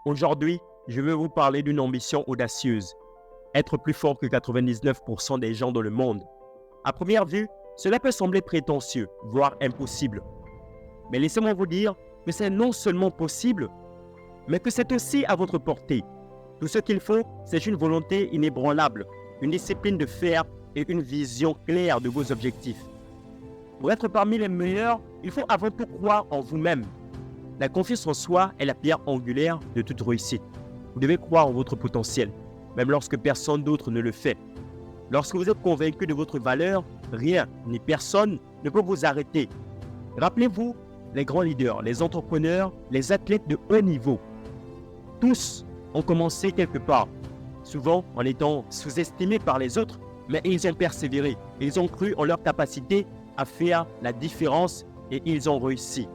Aujourd'hui, je veux vous parler d'une ambition audacieuse. Être plus fort que 99% des gens dans le monde. À première vue, cela peut sembler prétentieux, voire impossible. Mais laissez-moi vous dire que c'est non seulement possible, mais que c'est aussi à votre portée. Tout ce qu'il faut, c'est une volonté inébranlable, une discipline de fer et une vision claire de vos objectifs. Pour être parmi les meilleurs, il faut avant tout croire en vous-même. La confiance en soi est la pierre angulaire de toute réussite. Vous devez croire en votre potentiel, même lorsque personne d'autre ne le fait. Lorsque vous êtes convaincu de votre valeur, rien ni personne ne peut vous arrêter. Rappelez-vous, les grands leaders, les entrepreneurs, les athlètes de haut niveau. Tous ont commencé quelque part, souvent en étant sous-estimés par les autres, mais ils ont persévéré. Ils ont cru en leur capacité à faire la différence et ils ont réussi.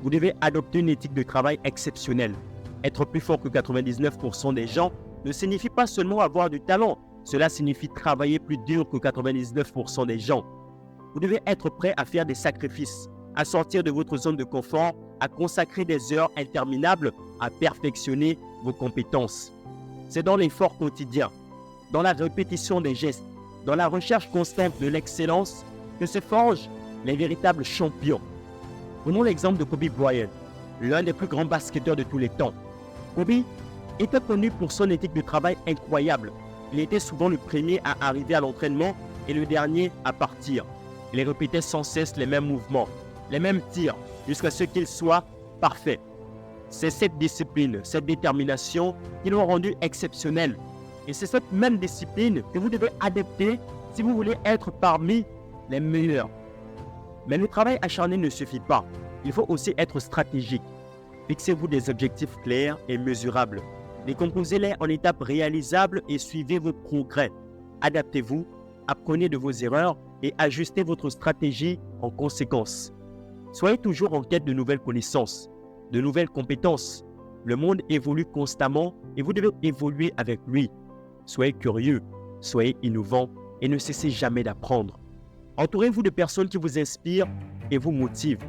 Vous devez adopter une éthique de travail exceptionnelle. Être plus fort que 99% des gens ne signifie pas seulement avoir du talent. Cela signifie travailler plus dur que 99% des gens. Vous devez être prêt à faire des sacrifices, à sortir de votre zone de confort, à consacrer des heures interminables à perfectionner vos compétences. C'est dans l'effort quotidien, dans la répétition des gestes, dans la recherche constante de l'excellence que se forgent les véritables champions. Prenons l'exemple de Kobe Bryant, l'un des plus grands basketteurs de tous les temps. Kobe était connu pour son éthique de travail incroyable. Il était souvent le premier à arriver à l'entraînement et le dernier à partir. Il répétait sans cesse les mêmes mouvements, les mêmes tirs, jusqu'à ce qu'ils soient parfaits. C'est cette discipline, cette détermination qui l'ont rendu exceptionnel. Et c'est cette même discipline que vous devez adopter si vous voulez être parmi les meilleurs. Mais le travail acharné ne suffit pas. Il faut aussi être stratégique. Fixez-vous des objectifs clairs et mesurables. Décomposez-les en étapes réalisables et suivez vos progrès. Adaptez-vous, apprenez de vos erreurs et ajustez votre stratégie en conséquence. Soyez toujours en quête de nouvelles connaissances, de nouvelles compétences. Le monde évolue constamment et vous devez évoluer avec lui. Soyez curieux, soyez innovant et ne cessez jamais d'apprendre. Entourez-vous de personnes qui vous inspirent et vous motivent.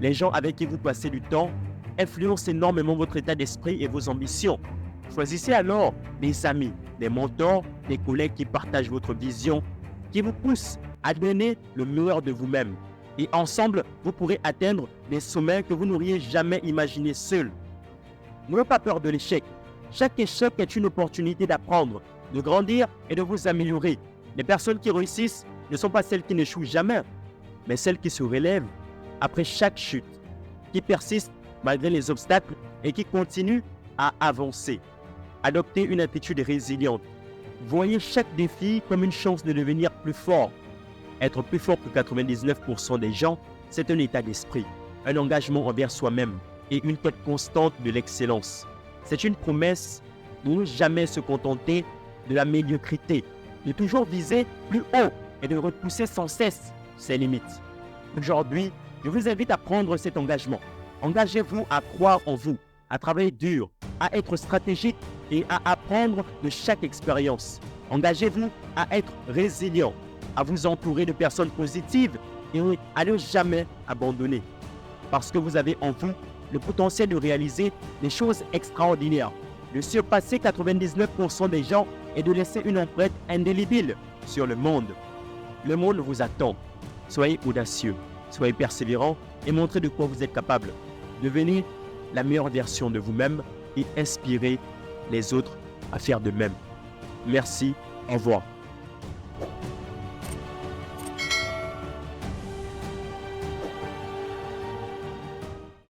Les gens avec qui vous passez du temps influencent énormément votre état d'esprit et vos ambitions. Choisissez alors des amis, des mentors, des collègues qui partagent votre vision, qui vous poussent à donner le meilleur de vous-même. Et ensemble, vous pourrez atteindre des sommets que vous n'auriez jamais imaginés seul. N'ayez pas peur de l'échec. Chaque échec est une opportunité d'apprendre, de grandir et de vous améliorer. Les personnes qui réussissent ne sont pas celles qui n'échouent jamais, mais celles qui se relèvent après chaque chute, qui persistent malgré les obstacles et qui continuent à avancer. Adoptez une attitude résiliente. Voyez chaque défi comme une chance de devenir plus fort. Être plus fort que 99% des gens, c'est un état d'esprit, un engagement envers soi-même et une quête constante de l'excellence. C'est une promesse de ne jamais se contenter de la médiocrité, de toujours viser plus haut et de repousser sans cesse ses limites. Aujourd'hui, je vous invite à prendre cet engagement. Engagez-vous à croire en vous, à travailler dur, à être stratégique et à apprendre de chaque expérience. Engagez-vous à être résilient, à vous entourer de personnes positives et à ne jamais abandonner. Parce que vous avez en vous le potentiel de réaliser des choses extraordinaires, de surpasser 99% des gens et de laisser une empreinte indélébile sur le monde. Le monde vous attend. Soyez audacieux, soyez persévérant et montrez de quoi vous êtes capable. Devenez la meilleure version de vous-même et inspirez les autres à faire de même. Merci, au revoir.